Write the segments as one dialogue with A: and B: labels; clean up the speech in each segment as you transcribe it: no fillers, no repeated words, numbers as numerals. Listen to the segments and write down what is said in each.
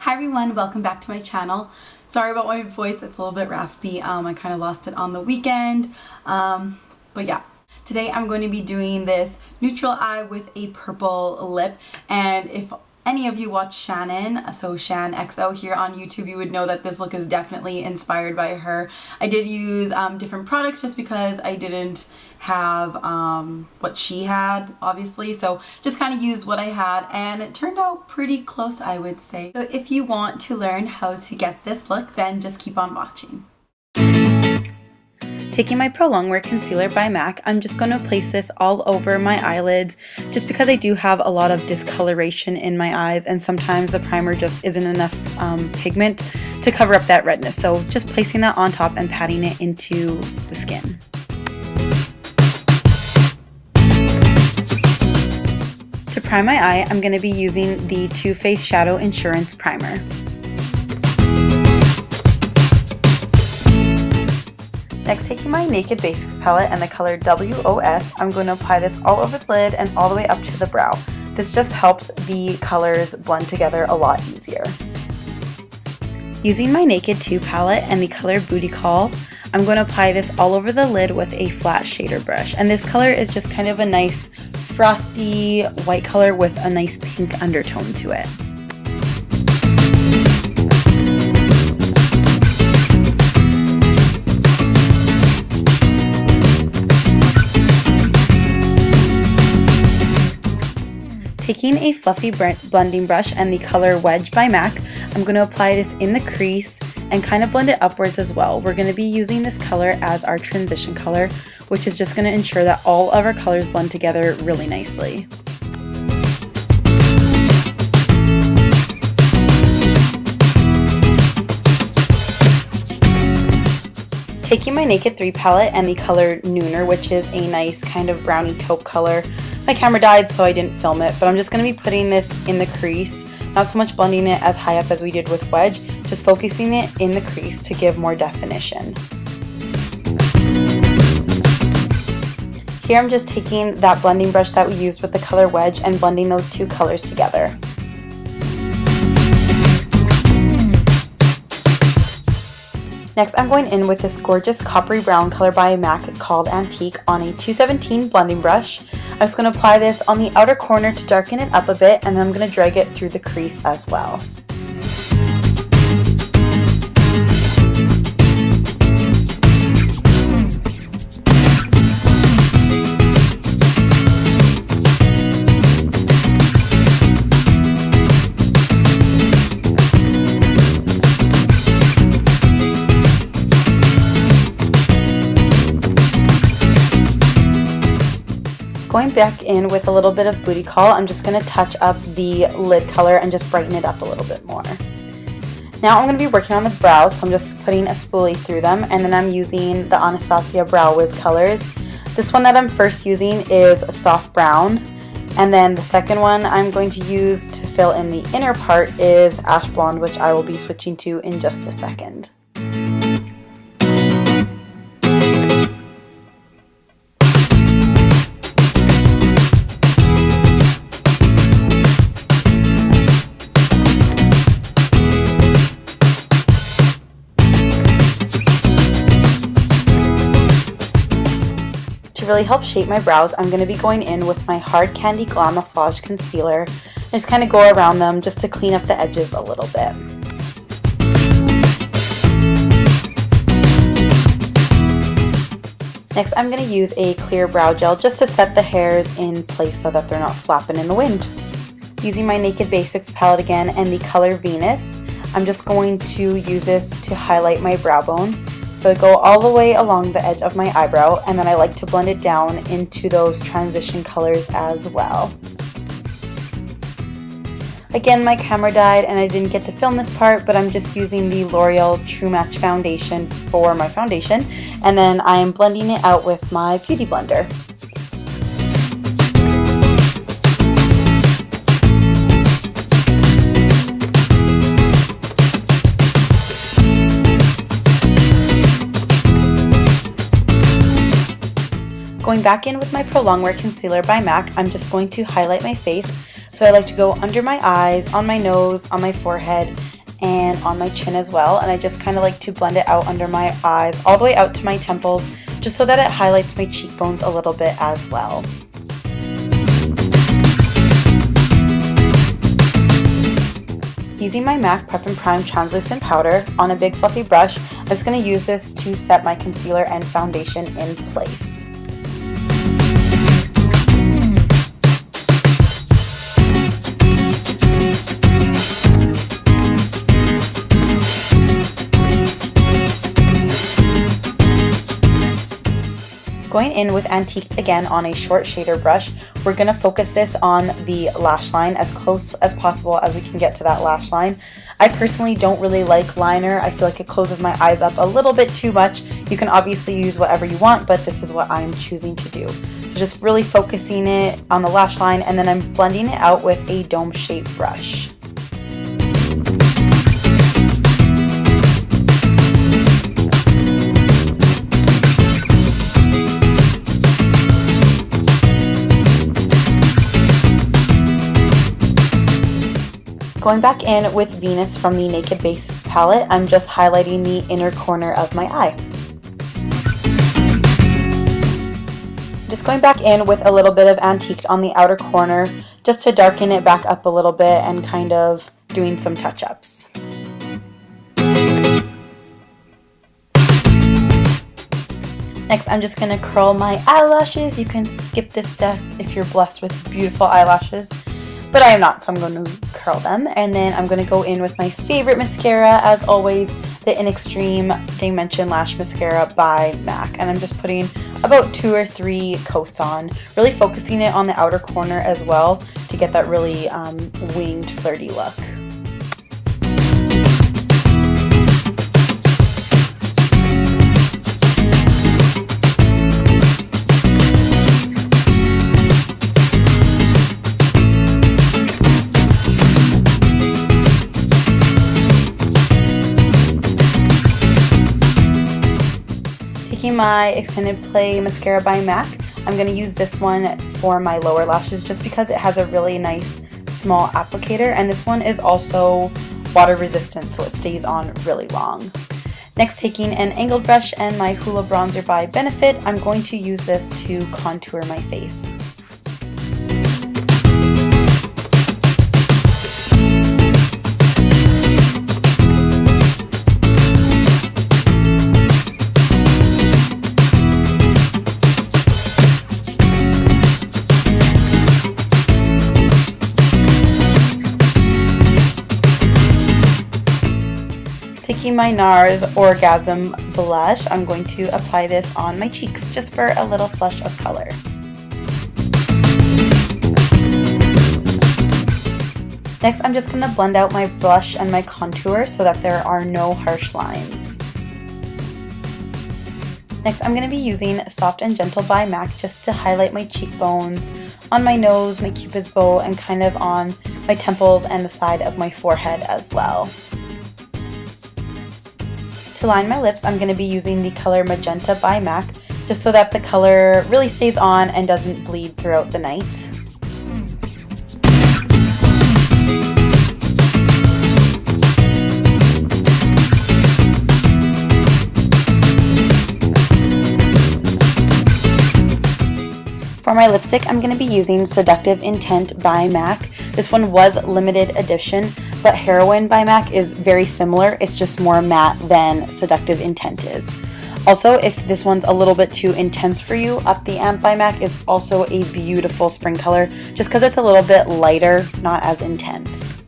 A: Hi everyone, welcome back to my channel. Sorry about my voice, it's a little bit raspy. I kind of lost it on the weekend. But yeah, today I'm going to be doing this neutral eye with a purple lip. And if any of you watch Shannon, so Shaaanxo here on YouTube, you would know that this look is definitely inspired by her. I did use different products just because I didn't have what she had, obviously. So just kind of used what I had and it turned out pretty close, I would say. So if you want to learn how to get this look, then just keep on watching. Taking my Prolongwear Concealer by MAC, I'm just going to place this all over my eyelids just because I do have a lot of discoloration in my eyes and sometimes the primer just isn't enough pigment to cover up that redness. So just placing that on top and patting it into the skin. To prime my eye, I'm going to be using the Too Faced Shadow Insurance Primer. Next, taking my Naked Basics palette and the color W.O.S, I'm going to apply this all over the lid and all the way up to the brow. This just helps the colors blend together a lot easier. Using my Naked 2 palette and the color Bootycall, I'm going to apply this all over the lid with a flat shader brush. And this color is just kind of a nice frosty white color with a nice pink undertone to it. Taking a fluffy blending brush and the color Wedge by MAC, I'm going to apply this in the crease and kind of blend it upwards as well. We're going to be using this color as our transition color, which is just going to ensure that all of our colors blend together really nicely. Taking my Naked 3 palette and the color Nooner, which is a nice kind of brownie taupe color. My camera died so I didn't film it, but I'm just going to be putting this in the crease, not so much blending it as high up as we did with Wedge, just focusing it in the crease to give more definition. Here I'm just taking that blending brush that we used with the color Wedge and blending those two colors together. Next, I'm going in with this gorgeous coppery brown color by MAC called Antique on a 217 blending brush. I'm just going to apply this on the outer corner to darken it up a bit, and then I'm going to drag it through the crease as well. Going back in with a little bit of Bootycall, I'm just going to touch up the lid color and just brighten it up a little bit more. Now I'm going to be working on the brows, so I'm just putting a spoolie through them, and then I'm using the Anastasia Brow Wiz colors. This one that I'm first using is a soft brown, and then the second one I'm going to use to fill in the inner part is ash blonde, which I will be switching to in just a second. To really help shape my brows, I'm going to be going in with my Hard Candy Glamoflague Concealer. Just kind of go around them just to clean up the edges a little bit. Next, I'm going to use a clear brow gel just to set the hairs in place so that they're not flapping in the wind. Using my Naked Basics palette again and the color Venus, I'm just going to use this to highlight my brow bone. So I go all the way along the edge of my eyebrow, and then I like to blend it down into those transition colors as well. Again, my camera died and I didn't get to film this part, but I'm just using the L'Oreal True Match foundation for my foundation, and then I am blending it out with my Beauty Blender. Going back in with my Prolongwear Concealer by MAC, I'm just going to highlight my face. So I like to go under my eyes, on my nose, on my forehead, and on my chin as well, and I just kind of like to blend it out under my eyes all the way out to my temples, just so that it highlights my cheekbones a little bit as well. Using my MAC Prep and Prime Translucent Powder on a big fluffy brush, I'm just going to use this to set my concealer and foundation in place. Going in with Antiqued again on a short shader brush, we're going to focus this on the lash line as close as possible as we can get to that lash line. I personally don't really like liner. I feel like it closes my eyes up a little bit too much. You can obviously use whatever you want, but this is what I'm choosing to do. So just really focusing it on the lash line, and then I'm blending it out with a dome-shaped brush. Going back in with Venus from the Naked Basics palette, I'm just highlighting the inner corner of my eye. Just going back in with a little bit of Antiqued on the outer corner, just to darken it back up a little bit and kind of doing some touch-ups. Next, I'm just going to curl my eyelashes. You can skip this step if you're blessed with beautiful eyelashes, but I am not, so I'm going to curl them. And then I'm going to go in with my favorite mascara, as always, the In Extreme Dimension Lash Mascara by MAC. And I'm just putting about 2 or 3 coats on, really focusing it on the outer corner as well to get that really winged, flirty look. Taking my Extended Play Mascara by MAC, I'm going to use this one for my lower lashes just because it has a really nice small applicator, and this one is also water resistant, so it stays on really long. Next, taking an angled brush and my Hoola bronzer by Benefit, I'm going to use this to contour my face. Taking my NARS Orgasm blush, I'm going to apply this on my cheeks just for a little flush of color. Next, I'm just going to blend out my blush and my contour so that there are no harsh lines. Next, I'm going to be using Soft and Gentle by MAC just to highlight my cheekbones, on my nose, my cupid's bow, and kind of on my temples and the side of my forehead as well. To line my lips, I'm going to be using the color Magenta by MAC, just so that the color really stays on and doesn't bleed throughout the night. For my lipstick, I'm going to be using Seductive Intent by MAC. This one was limited edition, but Heroine by MAC is very similar. It's just more matte than Seductive Intent is. Also, if this one's a little bit too intense for you, Up the Amp by MAC is also a beautiful spring color, just because it's a little bit lighter, not as intense.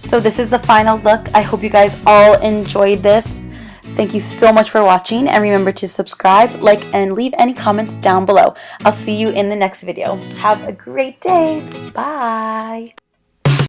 A: So this is the final look. I hope you guys all enjoyed this. Thank you so much for watching, and remember to subscribe, like, and leave any comments down below. I'll see you in the next video. Have a great day. Bye.